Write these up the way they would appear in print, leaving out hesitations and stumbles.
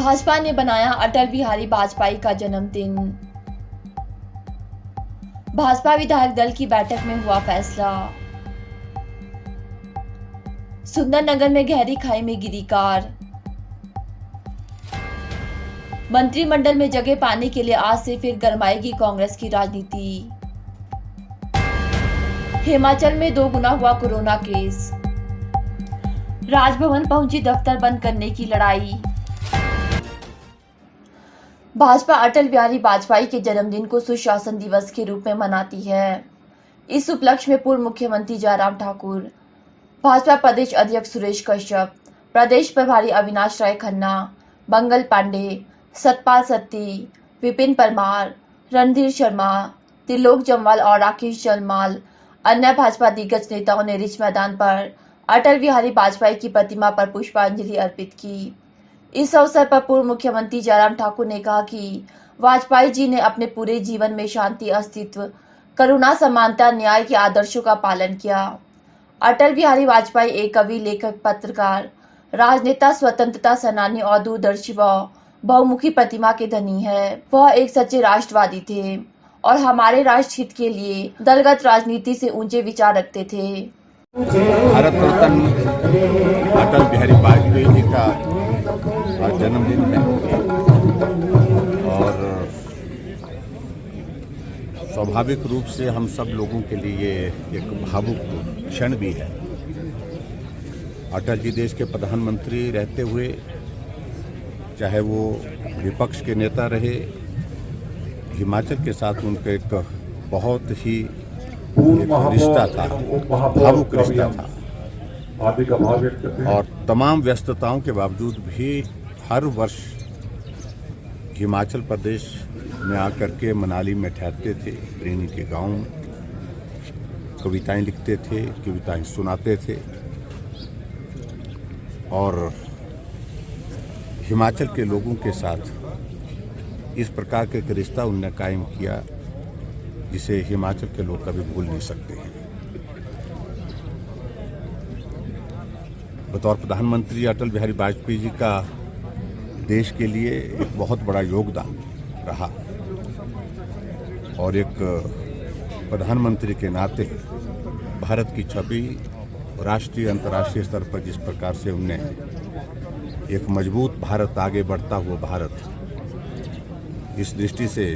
भाजपा ने बनाया अटल बिहारी वाजपेयी का जन्मदिन। भाजपा विधायक दल की बैठक में हुआ फैसला। सुंदरनगर में गहरी खाई में गिरी कार। मंत्रिमंडल में जगह पाने के लिए आज से फिर गरमाएगी कांग्रेस की राजनीति। हिमाचल में 2 गुना हुआ कोरोना केस। राजभवन पहुंची दफ्तर बंद करने की लड़ाई। भाजपा अटल बिहारी वाजपेयी के जन्मदिन को सुशासन दिवस के रूप में मनाती है। इस उपलक्ष्य में पूर्व मुख्यमंत्री जयराम ठाकुर, भाजपा प्रदेश अध्यक्ष सुरेश कश्यप, प्रदेश प्रभारी अविनाश राय खन्ना, मंगल पांडे, सतपाल सत्ती, विपिन परमार, रणधीर शर्मा, त्रिलोक जम्वाल और राकेश जलमाल अन्य भाजपा दिग्गज नेताओं ने रिच मैदान पर अटल बिहारी वाजपेयी की प्रतिमा पर पुष्पांजलि अर्पित की। इस अवसर पर पूर्व मुख्यमंत्री जयराम ठाकुर ने कहा कि वाजपेयी जी ने अपने पूरे जीवन में शांति, अस्तित्व, करुणा, समानता, न्याय के आदर्शों का पालन किया। अटल बिहारी वाजपेयी एक कवि, लेखक, पत्रकार, राजनेता, स्वतंत्रता सेनानी और दूरदर्शी व बहुमुखी प्रतिमा के धनी है। वह एक सच्चे राष्ट्रवादी थे और हमारे राष्ट्र हित के लिए दलगत राजनीति से ऊंचे विचार रखते थे। भारत रत्न अटल बिहारी वाजपेयी जी का आज जन्मदिन है और स्वाभाविक रूप से हम सब लोगों के लिए एक भावुक क्षण भी है। अटल जी देश के प्रधानमंत्री रहते हुए, चाहे वो विपक्ष के नेता रहे, हिमाचल के साथ उनका एक बहुत ही रिश्ता था, भावुक रिश्ता था और तमाम व्यस्तताओं के बावजूद भी हर वर्ष हिमाचल प्रदेश में आकर के मनाली में ठहरते थे, प्रेमी के गांव में कविताएं लिखते थे, कविताएं सुनाते थे और हिमाचल के लोगों के साथ इस प्रकार के एक रिश्ता उन्होंने कायम किया जिसे हिमाचल के लोग कभी भूल नहीं सकते हैं। बतौर प्रधानमंत्री अटल बिहारी वाजपेयी जी का देश के लिए एक बहुत बड़ा योगदान रहा और एक प्रधानमंत्री के नाते भारत की छवि राष्ट्रीय अंतर्राष्ट्रीय स्तर पर जिस प्रकार से उनने एक मजबूत भारत, आगे बढ़ता हुआ भारत, इस दृष्टि से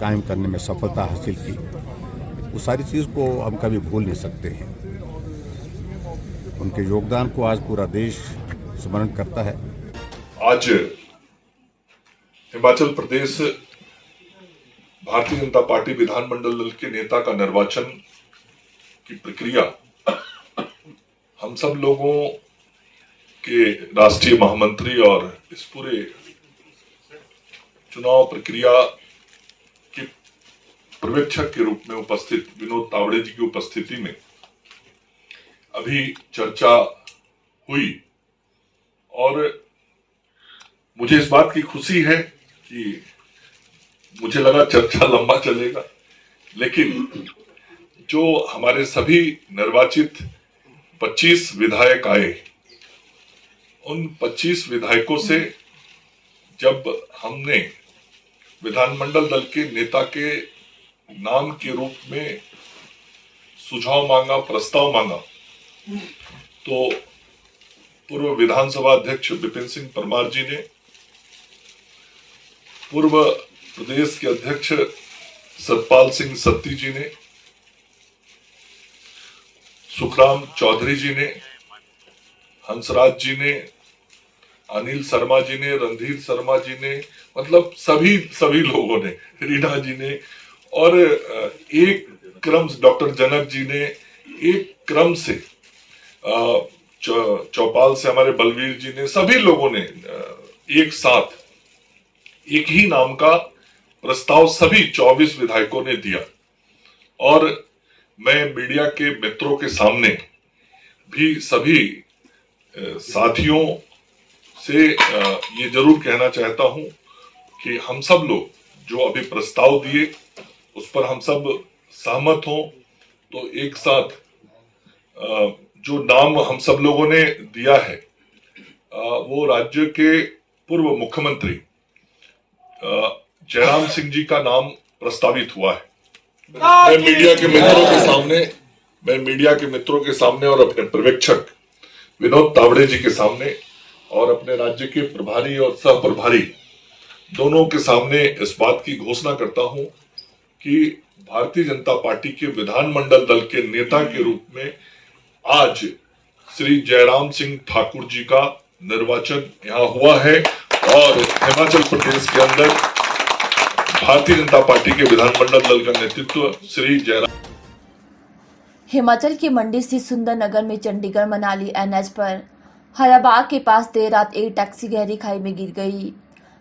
कायम करने में सफलता हासिल की, उस सारी चीज़ को हम कभी भूल नहीं सकते हैं। उनके योगदान को आज पूरा देश स्मरण करता है। आज हिमाचल प्रदेश भारतीय जनता पार्टी विधानमंडल दल के नेता का निर्वाचन की प्रक्रिया हम सब लोगों के राष्ट्रीय महामंत्री और इस पूरे चुनाव प्रक्रिया के पर्यवेक्षक के रूप में उपस्थित विनोद तावड़े जी की उपस्थिति में अभी चर्चा हुई और मुझे इस बात की खुशी है कि मुझे लगा चर्चा लंबा चलेगा, लेकिन जो हमारे सभी निर्वाचित 25 विधायक आए, उन 25 विधायकों से जब हमने विधानमंडल दल के नेता के नाम के रूप में सुझाव मांगा, प्रस्ताव मांगा, तो पूर्व विधानसभा अध्यक्ष विपिन सिंह परमार जी ने, पूर्व प्रदेश के अध्यक्ष सतपाल सिंह सत्ती जी ने, सुखराम चौधरी जी ने, हंसराज जी ने, अनिल शर्मा जी ने, रणधीर शर्मा जी ने, मतलब सभी लोगों ने, रीना जी ने, और एक क्रम डॉक्टर जनक जी ने एक क्रम से चौपाल से हमारे बलवीर जी ने, सभी लोगों ने एक साथ एक ही नाम का प्रस्ताव सभी 24 विधायकों ने दिया और मैं मीडिया के मित्रों के सामने भी सभी साथियों से ये जरूर कहना चाहता हूं कि हम सब लोग जो अभी प्रस्ताव दिए उस पर हम सब सहमत हों, तो एक साथ जो नाम हम सब लोगों ने दिया है वो राज्य के पूर्व मुख्यमंत्री जयराम सिंह जी का नाम प्रस्तावित हुआ है। मैं मीडिया के मित्रों के सामने और अपने पर्यवेक्षक विनोद तावड़े जी के सामने और अपने राज्य के प्रभारी और सह प्रभारी दोनों के सामने इस बात की घोषणा करता हूं कि भारतीय जनता पार्टी के विधानमंडल दल के नेता के रूप में आज श्री जयराम सिंह ठाकुर जी का निर्वाचन यहाँ हुआ है और हिमाचल प्रदेश के अंदर भारतीय जनता पार्टी के विधानमंडल दल का नेतृत्व श्री जयराम। हिमाचल के मंडी स्थित सुंदरनगर में चंडीगढ़ मनाली एनएच पर हराबाग के पास देर रात एक टैक्सी गहरी खाई में गिर गई।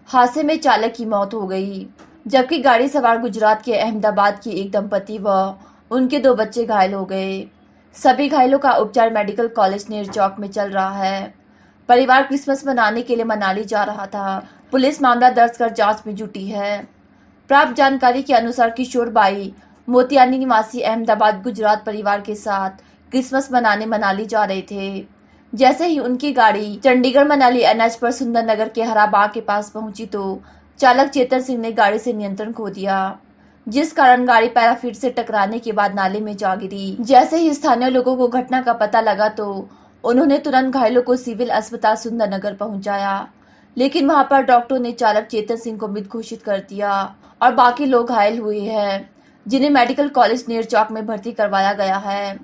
हादसे में चालक की मौत हो गई, जबकि गाड़ी सवार गुजरात के अहमदाबाद की एक दंपति व उनके 2 बच्चे घायल हो गए। सभी घायलों का उपचार मेडिकल कॉलेज नेरचौक में चल रहा है। परिवार क्रिसमस मनाने के लिए मनाली जा रहा था। पुलिस मामला दर्ज कर जांच में जुटी है। प्राप्त जानकारी के अनुसार किशोर बाई मोतियानी निवासी अहमदाबाद गुजरात परिवार के साथ क्रिसमस मनाने मनाली जा रहे थे। जैसे ही उनकी गाड़ी चंडीगढ़ मनाली एनएच पर सुंदरनगर के हराबाग के पास पहुंची तो चालक चेतन सिंह ने गाड़ी से नियंत्रण खो दिया, जिस कारण गाड़ी पैराफिट से टकराने के बाद नाले में जा गिरी। जैसे ही स्थानीय लोगों को घटना का पता लगा तो उन्होंने तुरंत घायलों को सिविल अस्पताल सुंदरनगर पहुंचाया, लेकिन वहां पर डॉक्टरों ने चालक चेतन सिंह को मृत घोषित कर दिया और बाकी लोग घायल हुए हैं, जिन्हें मेडिकल कॉलेज नेरचौक में भर्ती करवाया गया है।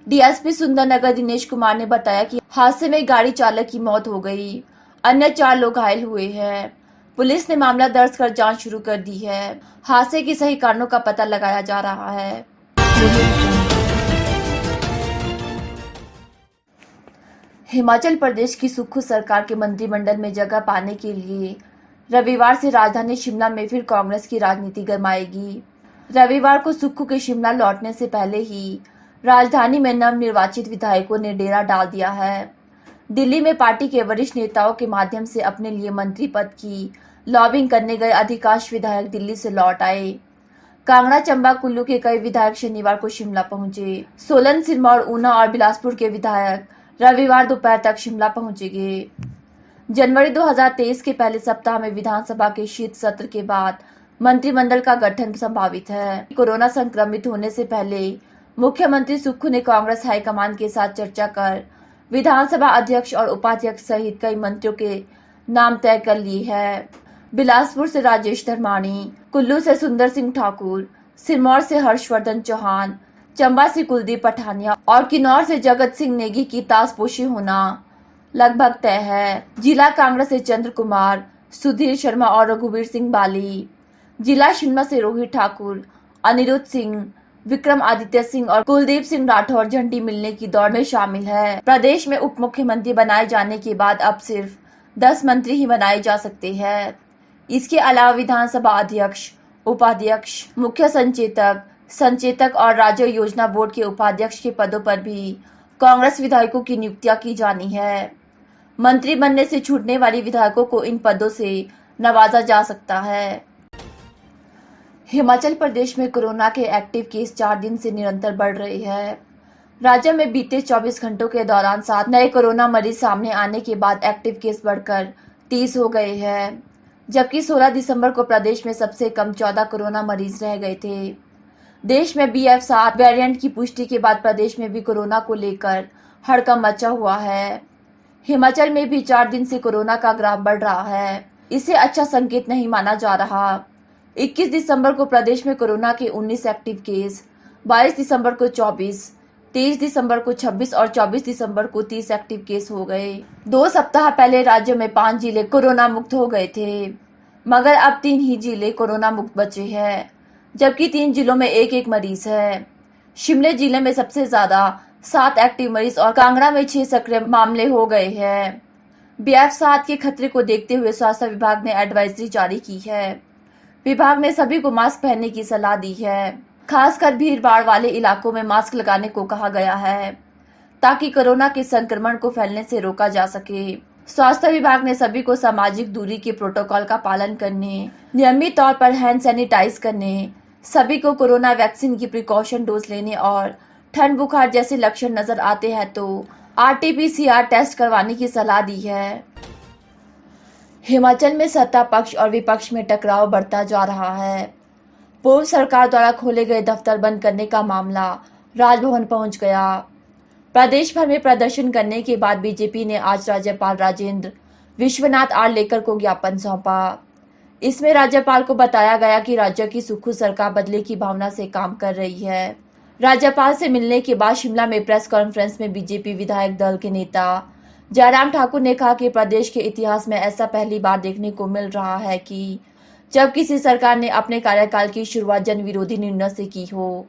डीएसपी सुंदरनगर दिनेश कुमार ने बताया कि हादसे में गाड़ी चालक की मौत हो गई, अन्य 4 लोग घायल हुए हैं। पुलिस ने मामला दर्ज कर जांच शुरू कर दी है। हादसे के सही कारणों का पता लगाया जा रहा है। हिमाचल प्रदेश की सुक्खू सरकार के मंत्रिमंडल में जगह पाने के लिए रविवार से राजधानी शिमला में फिर कांग्रेस की राजनीति गरमाएगी। रविवार को सुक्खू के शिमला लौटने से पहले ही राजधानी में नवनिर्वाचित विधायकों ने डेरा डाल दिया है। दिल्ली में पार्टी के वरिष्ठ नेताओं के माध्यम से अपने लिए मंत्री पद की लॉबिंग करने गए अधिकांश विधायक दिल्ली से लौट आए। कांगड़ा, चंबा, कुल्लू के कई विधायक शनिवार को शिमला पहुंचे। सोलन, सिरमौर, ऊना और बिलासपुर के विधायक रविवार दोपहर तक शिमला पहुंचेंगे। जनवरी 2023 के पहले सप्ताह में विधानसभा के शीत सत्र के बाद मंत्रिमंडल का गठन संभावित है। कोरोना संक्रमित होने से पहले मुख्यमंत्री सुक्खू ने कांग्रेस हाईकमान के साथ चर्चा कर विधानसभा अध्यक्ष और उपाध्यक्ष सहित कई मंत्रियों के नाम तय कर लिए है। बिलासपुर से राजेश धर्माणी, कुल्लू से सुंदर सिंह ठाकुर, सिरमौर से हर्षवर्धन चौहान, चंबा से कुलदीप पठानिया और किन्नौर से जगत सिंह नेगी की ताजपोशी होना लगभग तय है। जिला कांग्रेस से चंद्र कुमार, सुधीर शर्मा और रघुवीर सिंह बाली, जिला शिमला से रोहित ठाकुर, अनिरुद्ध सिंह, विक्रम आदित्य सिंह और कुलदीप सिंह राठौर झंडी मिलने की दौड़ में शामिल है। प्रदेश में उप मुख्यमंत्री बनाए जाने के बाद अब सिर्फ 10 मंत्री ही बनाए जा सकते हैं। इसके अलावा विधानसभा अध्यक्ष, उपाध्यक्ष, मुख्य संचेतक, संचेतक और राज्य योजना बोर्ड के उपाध्यक्ष के पदों पर भी कांग्रेस विधायकों की नियुक्तियां की जानी है। मंत्री बनने से छूटने वाली विधायकों को इन पदों से नवाजा जा सकता है। हिमाचल प्रदेश में कोरोना के एक्टिव केस 4 दिन से निरंतर बढ़ रहे हैं। राज्य में बीते 24 घंटों के दौरान 7 नए कोरोना मरीज सामने आने के बाद एक्टिव केस बढ़कर 30 हो गए हैं, जबकि 16 दिसंबर को प्रदेश में सबसे कम 14 कोरोना मरीज रह गए थे। देश में BF7 वेरिएंट की पुष्टि के बाद प्रदेश में भी कोरोना को लेकर हड़कंप मचा हुआ है। हिमाचल में भी 4 दिन से कोरोना का ग्राफ बढ़ रहा है। इसे अच्छा संकेत नहीं माना जा रहा। 21 दिसंबर को प्रदेश में कोरोना के 19 एक्टिव केस, 22 दिसंबर को 24, 23 दिसंबर को 26 और 24 दिसंबर को 30 एक्टिव केस हो गए। 2 सप्ताह पहले राज्य में 5 जिले कोरोना मुक्त हो गए थे, मगर अब 3 ही जिले कोरोना मुक्त बचे हैं, जबकि 3 जिलों में एक मरीज है। शिमले जिले में सबसे ज्यादा 7 एक्टिव मरीज और कांगड़ा में 6 सक्रिय मामले हो गए हैं। BF7 के खतरे को देखते हुए स्वास्थ्य विभाग ने एडवाइजरी जारी की है। विभाग ने सभी को मास्क पहनने की सलाह दी है। खासकर भीड़-भाड़ वाले इलाकों में मास्क लगाने को कहा गया है, ताकि कोरोना के संक्रमण को फैलने से रोका जा सके। स्वास्थ्य विभाग ने सभी को सामाजिक दूरी के प्रोटोकॉल का पालन करने, नियमित तौर पर हैंड सैनिटाइज करने, सभी को कोरोना वैक्सीन की प्रिकॉशन डोज लेने और ठंड बुखार जैसे लक्षण नजर आते हैं तो RT-PCR टेस्ट करवाने की सलाह दी है। हिमाचल में सत्ता पक्ष और विपक्ष में टकराव बढ़ता जा रहा है। पूर्व सरकार द्वारा खोले गए दफ्तर बंद करने का मामला राजभवन पहुंच गया। प्रदेश भर में प्रदर्शन करने के बाद बीजेपी ने आज राज्यपाल राजेंद्र विश्वनाथ आर्लेकर को ज्ञापन सौंपा। इसमें राज्यपाल को बताया गया कि राज्य की सुखू सरकार बदले की भावना से काम कर रही है। राज्यपाल से मिलने के बाद शिमला में प्रेस कॉन्फ्रेंस में बीजेपी विधायक दल के नेता जयराम ठाकुर ने कहा कि प्रदेश के इतिहास में ऐसा पहली बार देखने को मिल रहा है कि जब किसी सरकार ने अपने कार्यकाल की शुरुआत जन विरोधी निर्णय से की हो।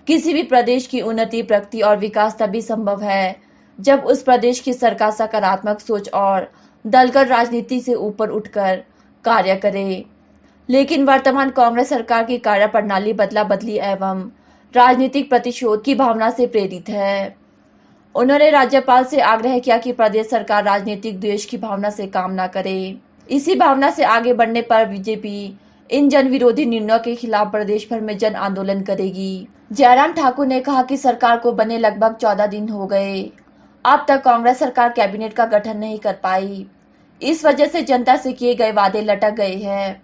किसी भी प्रदेश की उन्नति, प्रगति और विकास तभी संभव है जब उस प्रदेश की सरकार सकारात्मक सोच और दलगत राजनीति से ऊपर उठकर कार्य करे। लेकिन वर्तमान कांग्रेस सरकार की कार्यप्रणाली बदला बदली एवं राजनीतिक प्रतिशोध की भावना से प्रेरित है। उन्होंने राज्यपाल से आग्रह किया कि प्रदेश सरकार राजनीतिक द्वेष की भावना से काम न करे। इसी भावना से आगे बढ़ने पर बीजेपी इन जन विरोधी निर्णयों के खिलाफ प्रदेश भर में जन आंदोलन करेगी। जयराम ठाकुर ने कहा कि सरकार को बने लगभग 14 दिन हो गए, अब तक कांग्रेस सरकार कैबिनेट का गठन नहीं कर पाई। इस वजह से जनता से किए गए वादे लटक गए हैं।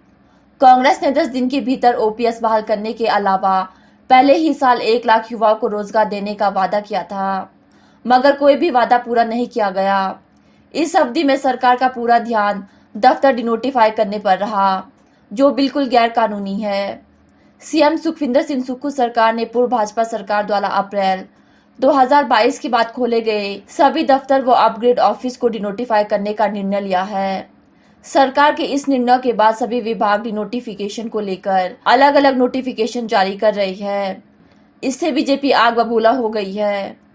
कांग्रेस ने 10 दिन के भीतर ओपीएस बहाल करने के अलावा पहले ही साल 1 लाख युवाओं को रोजगार देने का वादा किया था, मगर कोई भी वादा पूरा नहीं किया गया। इस अवधि में सरकार का पूरा ध्यान दफ्तर डिनोटिफाई करने पर रहा, जो बिल्कुल गैर कानूनी है। सीएम सुखविंदर सिंह सुक्खू सरकार ने पूर्व भाजपा सरकार द्वारा अप्रैल 2022 के बाद खोले गए सभी दफ्तर व अपग्रेड ऑफिस को डिनोटिफाई करने का निर्णय लिया है। सरकार के इस निर्णय के बाद सभी विभाग डिनोटिफिकेशन को लेकर अलग अलग नोटिफिकेशन जारी कर रही है। इससे बीजेपी आग बबूला हो गई है।